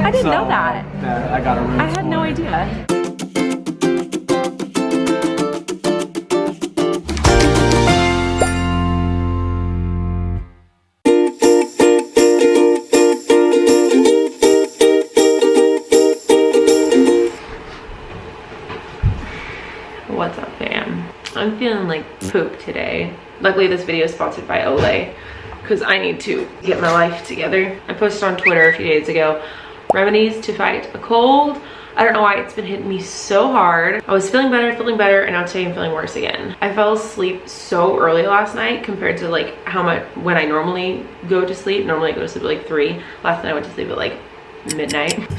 I didn't know that. I got a room. I had no idea. What's up, fam? I'm feeling like poop today. Luckily, this video is sponsored by Olay because I need to get my life together. I posted on Twitter a few days ago, remedies to fight a cold. I don't know why it's been hitting me so hard. I was feeling better, and now today I'm feeling worse again. I fell asleep so early last night compared to like how much when I normally go to sleep. Normally I go to sleep at like 3. Last night I went to sleep at like midnight.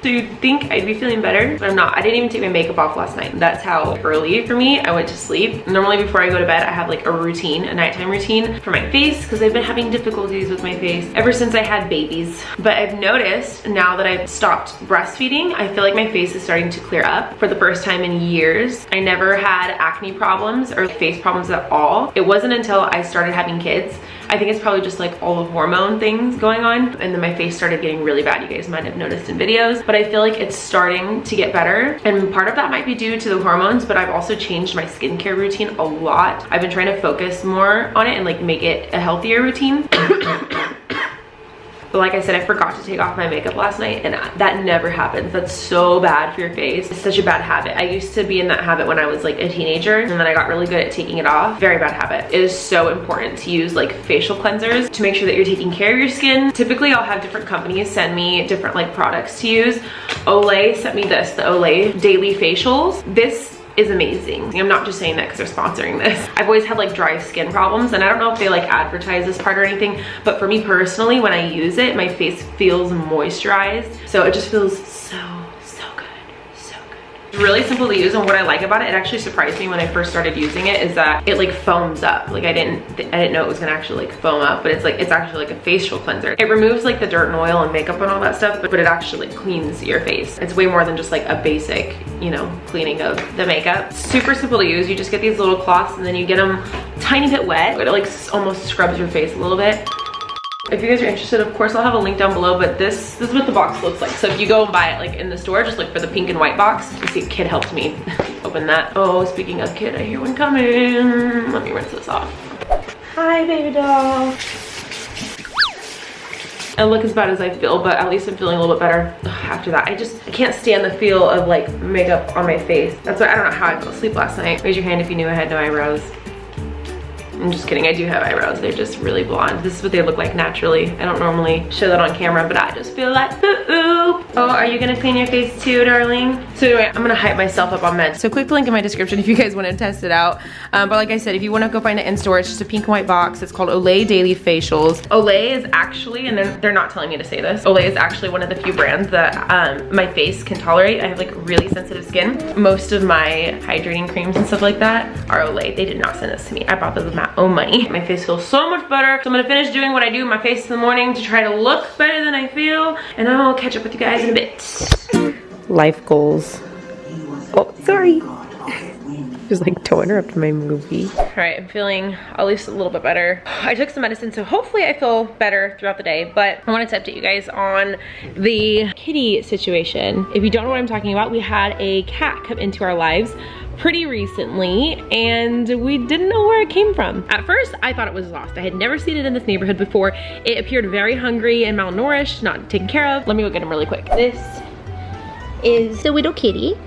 So you think I'd be feeling better, but I'm not. I didn't even take my makeup off last night. That's how early for me I went to sleep. Normally before I go to bed, I have like a routine, a nighttime routine for my face because I've been having difficulties with my face ever since I had babies. But I've noticed now that I've stopped breastfeeding, I feel like my face is starting to clear up for the first time in years. I never had acne problems or face problems at all. It wasn't until I started having kids. I think it's probably just like all the hormone things going on, and then my face started getting really bad. You guys might have noticed in videos, but I feel like it's starting to get better, and part of that might be due to the hormones, but I've also changed my skincare routine a lot. I've been trying to focus more on it and like make it a healthier routine. But like I said, I forgot to take off my makeup last night, and that never happens. That's so bad for your face. It's such a bad habit. I used to be in that habit when I was like a teenager, and then I got really good at taking it off. Very bad habit. It is so important to use like facial cleansers to make sure that you're taking care of your skin. Typically, I'll have different companies send me different like products to use. Olay sent me this, the Olay Daily Facials. This is amazing. I'm not just saying that because they're sponsoring this. I've always had like dry skin problems, and I don't know if they like advertise this part or anything, but for me personally, when I use it, my face feels moisturized. So it just feels so good. It's really simple to use, and what I like about it, it actually surprised me when I first started using it, is that it like foams up. Like I didn't know it was gonna actually like foam up, but it's actually like a facial cleanser. It removes like the dirt and oil and makeup and all that stuff, but it actually cleans your face. It's way more than just like a basic, you know, cleaning of the makeup. Super simple to use. You just get these little cloths, and then you get them a tiny bit wet. It like almost scrubs your face a little bit. If you guys are interested, of course, I'll have a link down below, but this is what the box looks like. So if you go and buy it like in the store, just look for the pink and white box. You see, Kid helped me open that. Oh, speaking of Kid, I hear one coming. Let me rinse this off. Hi, baby doll. I look as bad as I feel, but at least I'm feeling a little bit better after that. I can't stand the feel of like makeup on my face. That's why I don't know how I fell asleep last night. Raise your hand if you knew I had no eyebrows. I'm just kidding, I do have eyebrows. They're just really blonde. This is what they look like naturally. I don't normally show that on camera, but I just feel like poop. Oh, are you gonna clean your face too, darling? So anyway, I'm gonna hype myself up on meds. So quick link in my description if you guys wanna test it out. But like I said, if you wanna go find it in store, it's just a pink and white box. It's called Olay Daily Facials. Olay is actually, and they're not telling me to say this, Olay is actually one of the few brands that my face can tolerate. I have like really sensitive skin. Most of my hydrating creams and stuff like that are Olay. They did not send this to me. I bought those with my own money. My face feels so much better. So I'm gonna finish doing what I do with my face in the morning to try to look better than I feel, and I'll catch up with you guys in a bit. Life goals. Oh, sorry. Just like don't interrupt my movie. All right, I'm feeling at least a little bit better. I took some medicine, so hopefully I feel better throughout the day, but I wanted to update you guys on the kitty situation. If you don't know what I'm talking about, we had a cat come into our lives pretty recently, and we didn't know where it came from. At first, I thought it was lost. I had never seen it in this neighborhood before. It appeared very hungry and malnourished, not taken care of. Let me go get him really quick. This is the little kitty.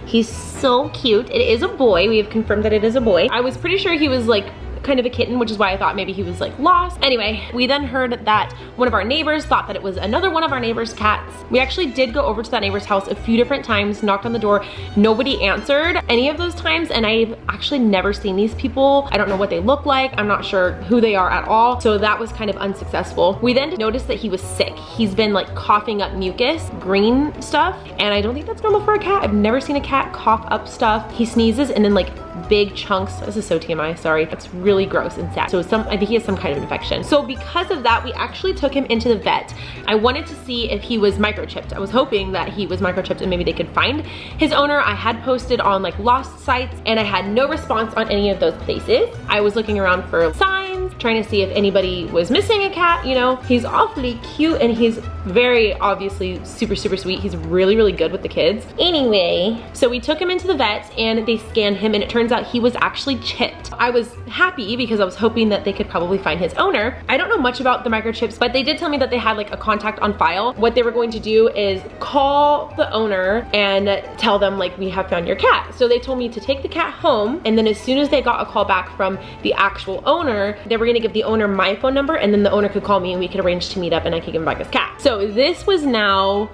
He's so cute. It is a boy. We have confirmed that it is a boy. I was pretty sure he was like kind of a kitten, which is why I thought maybe he was like lost. Anyway, we then heard that one of our neighbors thought that it was another one of our neighbor's cats. We actually did go over to that neighbor's house a few different times, knocked on the door. Nobody answered any of those times, and I've actually never seen these people. I don't know what they look like. I'm not sure who they are at all. So that was kind of unsuccessful. We then noticed that he was sick. He's been like coughing up mucus, green stuff, and I don't think that's normal for a cat. I've never seen a cat cough up stuff. He sneezes and then like big chunks. This is so TMI, sorry. It's really gross and sad. So I think he has some kind of infection. So because of that, we actually took him into the vet. I wanted to see if he was microchipped. I was hoping that he was microchipped and maybe they could find his owner. I had posted on like lost sites, and I had no response on any of those places. I was looking around for signs, trying to see if anybody was missing a cat, you know. He's awfully cute and he's very obviously super sweet. He's really good with the kids. Anyway, so we took him into the vet and they scanned him and it turns out he was actually chipped. I was happy because I was hoping that they could probably find his owner. I don't know much about the microchips, but they did tell me that they had like a contact on file. What they were going to do is call the owner and tell them like, we have found your cat. So they told me to take the cat home, and then as soon as they got a call back from the actual owner, they were gonna give the owner my phone number, and then the owner could call me and we could arrange to meet up and I could give him back his cat. So this was now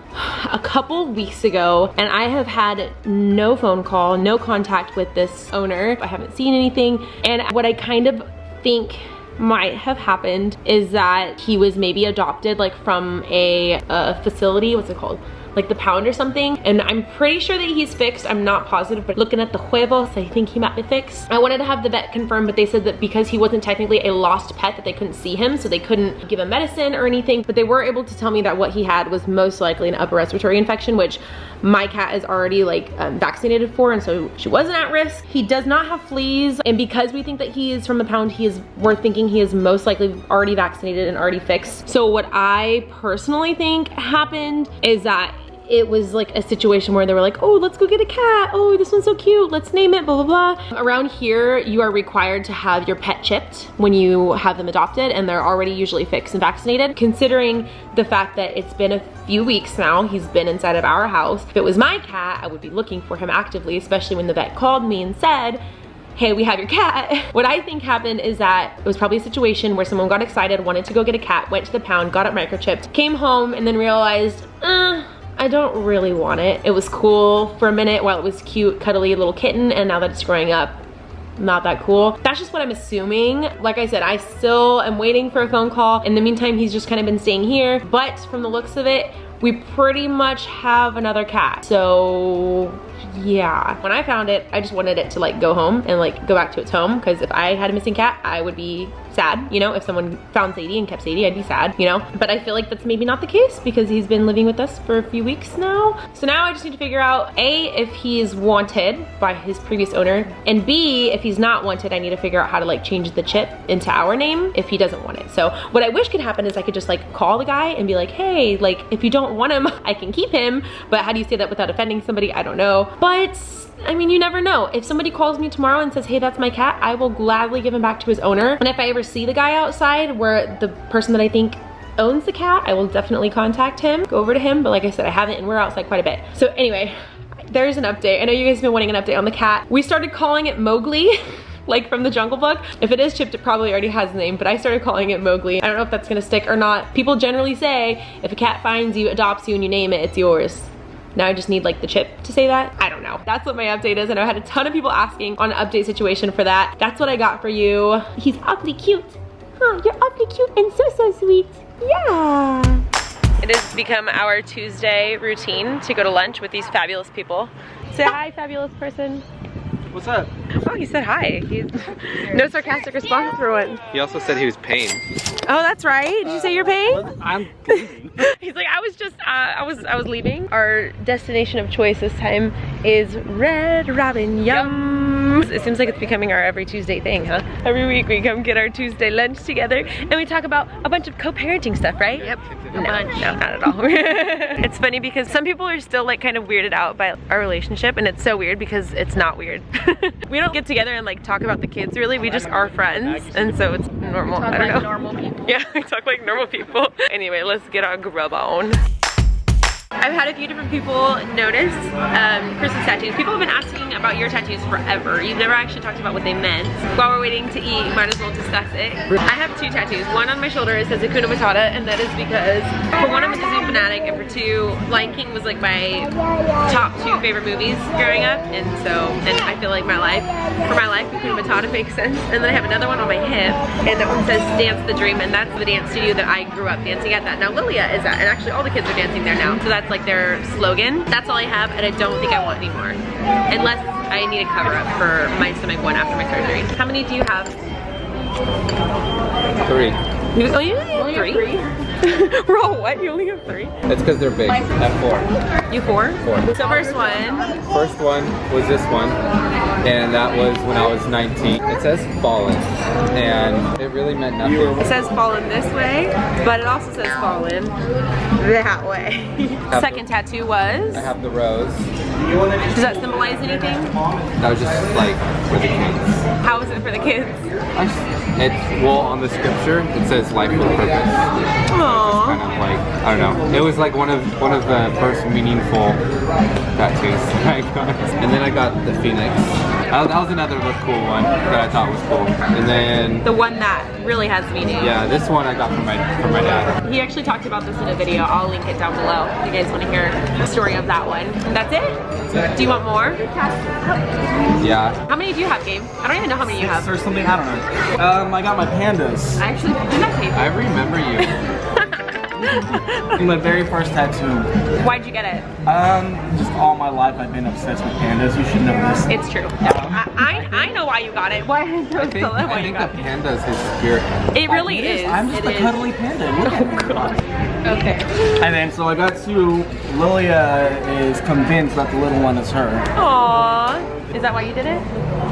a couple weeks ago and I have had no phone call, no contact with this owner. I haven't seen anything, and what I kind of think might have happened is that he was maybe adopted like from a facility, what's it called? Like the pound or something, and I'm pretty sure that he's fixed. I'm not positive, but looking at the huevos, I think he might be fixed. I wanted to have the vet confirm, but they said that because he wasn't technically a lost pet that they couldn't see him, so they couldn't give him medicine or anything, but they were able to tell me that what he had was most likely an upper respiratory infection, which my cat is already like vaccinated for, and so she wasn't at risk. He does not have fleas, and because we think that he is from the pound, we're thinking he is most likely already vaccinated and already fixed. So what I personally think happened is that it was like a situation where they were like, oh, let's go get a cat. Oh, this one's so cute. Let's name it, blah, blah, blah. Around here, you are required to have your pet chipped when you have them adopted, and they're already usually fixed and vaccinated. Considering the fact that it's been a few weeks now, he's been inside of our house. If it was my cat, I would be looking for him actively, especially when the vet called me and said, hey, we have your cat. What I think happened is that it was probably a situation where someone got excited, wanted to go get a cat, went to the pound, got it microchipped, came home, and then realized, I don't really want it. It was cool for a minute while it was cute, cuddly little kitten, and now that it's growing up, not that cool. That's just what I'm assuming. Like I said, I still am waiting for a phone call. In the meantime, he's just kind of been staying here, but from the looks of it, we pretty much have another cat. So yeah, when I found it, I just wanted it to like go home and like go back to its home, because if I had a missing cat, I would be sad, you know. If someone found Sadie and kept Sadie, I'd be sad, you know. But I feel like that's maybe not the case because he's been living with us for a few weeks now. So now I just need to figure out A, if he is wanted by his previous owner, and B, if he's not wanted, I need to figure out how to like change the chip into our name if he doesn't want it. So what I wish could happen is I could just like call the guy and be like, hey, like if you don't want him, I can keep him. But how do you say that without offending somebody? I don't know. But I mean, you never know. If somebody calls me tomorrow and says, hey, that's my cat, I will gladly give him back to his owner. And if I ever see the guy outside where the person that I think owns the cat, I will definitely contact him, go over to him. But like I said, I haven't, and we're outside quite a bit. So anyway, there's an update. I know you guys have been wanting an update on the cat. We started calling it Mowgli. Like from the Jungle Book. If it is chipped, it probably already has a name, but I started calling it Mowgli. I don't know if that's gonna stick or not. People generally say if a cat finds you, adopts you, and you name it, it's yours. Now I just need like the chip to say that. I don't know. That's what my update is, and I had a ton of people asking on an update situation for that. That's what I got for you. He's awfully cute. Oh, you're awfully cute and so sweet. Yeah. It has become our Tuesday routine to go to lunch with these fabulous people. Say hi, fabulous person. What's up? Oh, he said hi. No sarcastic response for one. He also said he was pain. Oh, that's right. Did you say you're pain? I'm leaving. He's like, I was just, I was leaving. Our destination of choice this time is Red Robin. Yum. It seems like it's becoming our every Tuesday thing, huh? Every week we come get our Tuesday lunch together and we talk about a bunch of co-parenting stuff, right? Yep. No, not at all. It's funny because some people are still like kind of weirded out by our relationship, and it's so weird because it's not weird. We don't get together and like talk about the kids really, we just are friends, and so it's normal. I don't know. Normal people. Yeah, we talk like normal people. Anyway, let's get our grub on. I've had a few different people notice Chris's tattoos. People have been asking about your tattoos forever. You've never actually talked about what they meant. While we're waiting to eat, you might as well discuss it. I have two tattoos. One on my shoulder, it says Hakuna Matata, and that is because for one, I'm a Disney fanatic, and for two, Lion King was like my top 2 favorite movies growing up, and I feel like for my life, Hakuna Matata makes sense. And then I have another one on my hip, and that one says Dance the Dream, and that's the dance studio that I grew up dancing at. That now Lilia is at, and actually all the kids are dancing there now. So that's like their slogan. That's all I have, and I don't think I want any more. Unless I need a cover up for my stomach one after my surgery. How many do you have? 3. You only have three? Bro, what? You only have 3? It's because they're big. I have 4. You 4? 4. So first one. First one was this one, and that was when I was 19. It says fallen, and it really meant nothing. It says fallen this way, but it also says fallen that way. Second tattoo was? I have the rose. Does that symbolize anything? That was just like for the kids. How is it for the kids? It's, well, on the scripture, it says life with purpose. Aww. Kind of like, I don't know. It was like one of the first meaningful tattoos I got. And then I got the phoenix. That was another cool one that I thought was cool. And then the one that really has meaning. Yeah, this one I got from my dad. He actually talked about this in a video. I'll link it down below if you guys want to hear the story of that one. That's it? That's it. Do you want more? Yeah. How many do you have, Gabe? I don't even know how many you have. Or something, I don't know. I got my pandas. I actually did not pay for I remember you. My very first tattoo. Why'd you get it? Just all my life I've been obsessed with pandas. You should know this. It's true. I know why you got it. Why? I think the panda's his spirit. It really is. I'm just a cuddly panda. Look at me. God. Okay. And then so I got to, Lilia is convinced that the little one is her. Aww. Is that why you did it?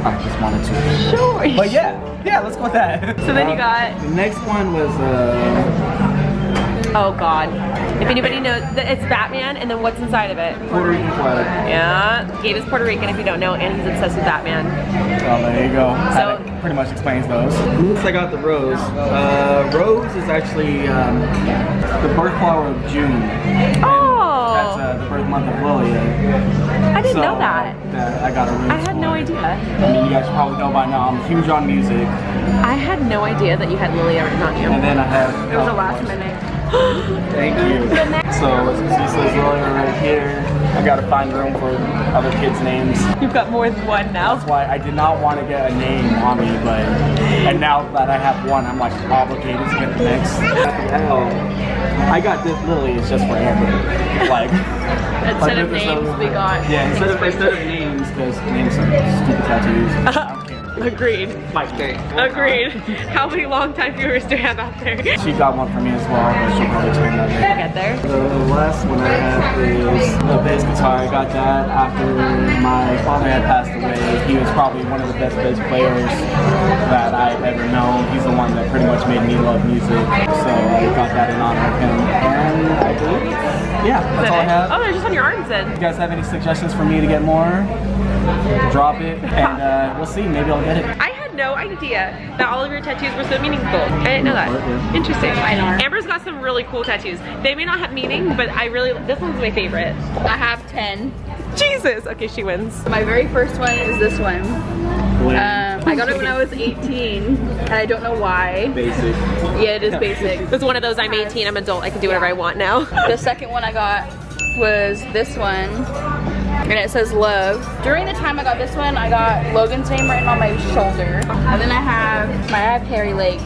I just wanted to. Sure. But yeah, let's go with that. So then you got. The next one was Oh God. If anybody knows, it's Batman, and then what's inside of it? Puerto Rican flag. Yeah. Gabe is Puerto Rican if you don't know, and he's obsessed with Batman. Oh, there you go. So that pretty much explains those. Next I got the rose. Rose is actually the birth flower of June. Oh. That's the birth month of Lilia. I didn't know that. I got a rose. I had no idea. I mean, you guys probably know by now, I'm huge on music. I had no idea that you had Lilia written on you. And then I have... It was a last minute. Thank you. So as you see, says Lilia right here. I gotta find room for other kids' names. You've got more than one now. That's why I did not want to get a name on me, and now that I have one, I'm like obligated to get the next. Hell, I got this literally, it's just for Amber. Like, instead of names, we got. Yeah, instead of names, because names are stupid tattoos. Agreed. Agreed. How many long-time viewers do you have out there? She got one for me as well, but she'll probably explain that later. We'll get there. The last one I have is the bass guitar. I got that after my father had passed away. He was probably one of the best bass players that I've ever known. He's the one that pretty much made me love music. So I got that in honor of him. And I believe, yeah, that's all I have. Oh, they're just on your arms then. If you guys have any suggestions for me to get more, drop it, and we'll see. Maybe I'll get it. I had no idea that all of your tattoos were so meaningful. I didn't know that. Interesting. I know. Amber's got some really cool tattoos. They may not have meaning, but this one's my favorite. I have 10. Jesus. Okay, she wins. My very first one is this one. I got it when I was 18, and I don't know why. Basic. Yeah, it is basic. It's one of those, I'm 18, I'm adult, I can do whatever I want now. The second one I got was this one, and it says love. During the time I got this one, I got Logan's name written on my shoulder. And then I have hairy legs.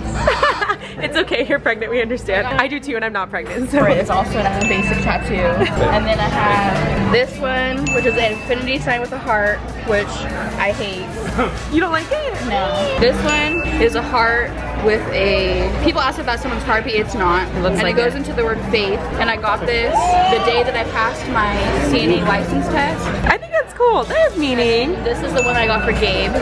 It's okay, you're pregnant, we understand. I do too, and I'm not pregnant, so. It's also a basic tattoo. And then I have this one, which is an infinity sign with a heart, which I hate. You don't like it? No. This one is a heart with a, people ask if that's someone's heartbeat, it's not. It looks and like it goes into the word faith. And I got this the day that I passed my CNA license test. I think that's cool, there's meaning. This is the one I got for Gabe.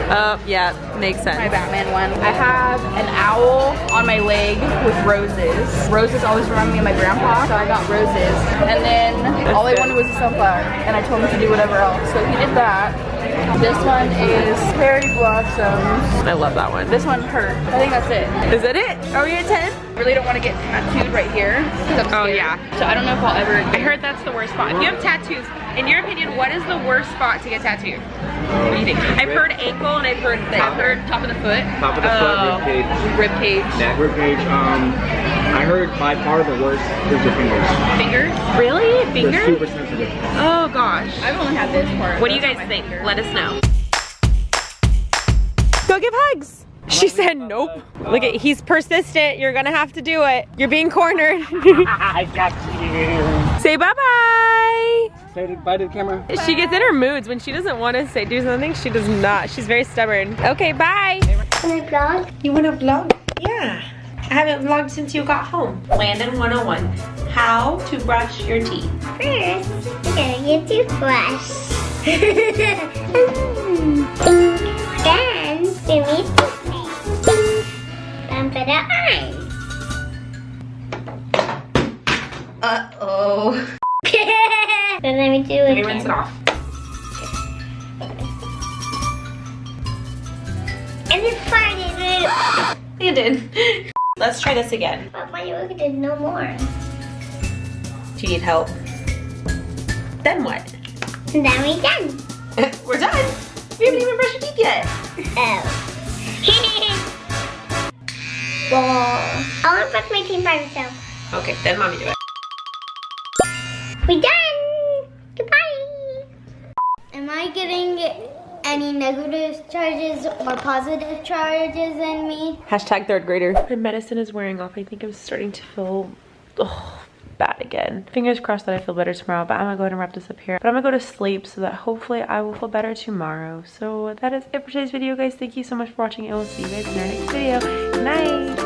Yeah, makes sense. My Batman one. I have an owl on my leg with roses. Roses always remind me of my grandpa, so I got roses. And then all I wanted was a sunflower, and I told him to do whatever else. So he did that. This one is cherry blossoms. I love that one. This one hurt. I think that's it. Is that it? Are we at 10? I really don't want to get tattooed right here. Oh yeah. So I don't know if I'll ever. I heard that's the worst spot. If you have tattoos, in your opinion, what is the worst spot to get tattooed? What do you think? I've heard ankle and I've heard top of the foot. Top of the foot, rib cage. Rib cage. Neck. Rib cage, I heard by far the worst is your fingers. Fingers. Really? They're Fingers? super sensitive. Oh gosh. I've only had this part. What do you guys think? Let us know. Go give hugs. She said nope. Look at, he's persistent. You're gonna have to do it. You're being cornered. I got you. Say bye-bye. Say bye to the camera. She gets in her moods when she doesn't want to do something. She does not. She's very stubborn. Okay, bye. Want to vlog? You want to vlog? Yeah. I haven't vlogged since you got home. Landon 101, how to brush your teeth. First, we're gonna get toothbrush. Then, we need toothpaste. Then put it on. Uh-oh. Then let me do it Let me again. rinse it off. And it farted. You did. Let's try this again. But when you look at it, no more. Do you need help? Then what? And then we're done. We're done. We haven't even brushed your teeth yet. Oh. Well, I want to brush my teeth by myself. Okay, then mommy do it. We're done. Goodbye. Am I getting any negative charges or positive charges in me? Hashtag third grader. My medicine is wearing off. I think I'm starting to feel bad again. Fingers crossed that I feel better tomorrow, but I'm gonna go ahead and wrap this up here. But I'm gonna go to sleep so that hopefully I will feel better tomorrow. So that is it for today's video, guys. Thank you so much for watching, and we'll see you guys in our next video. Good night.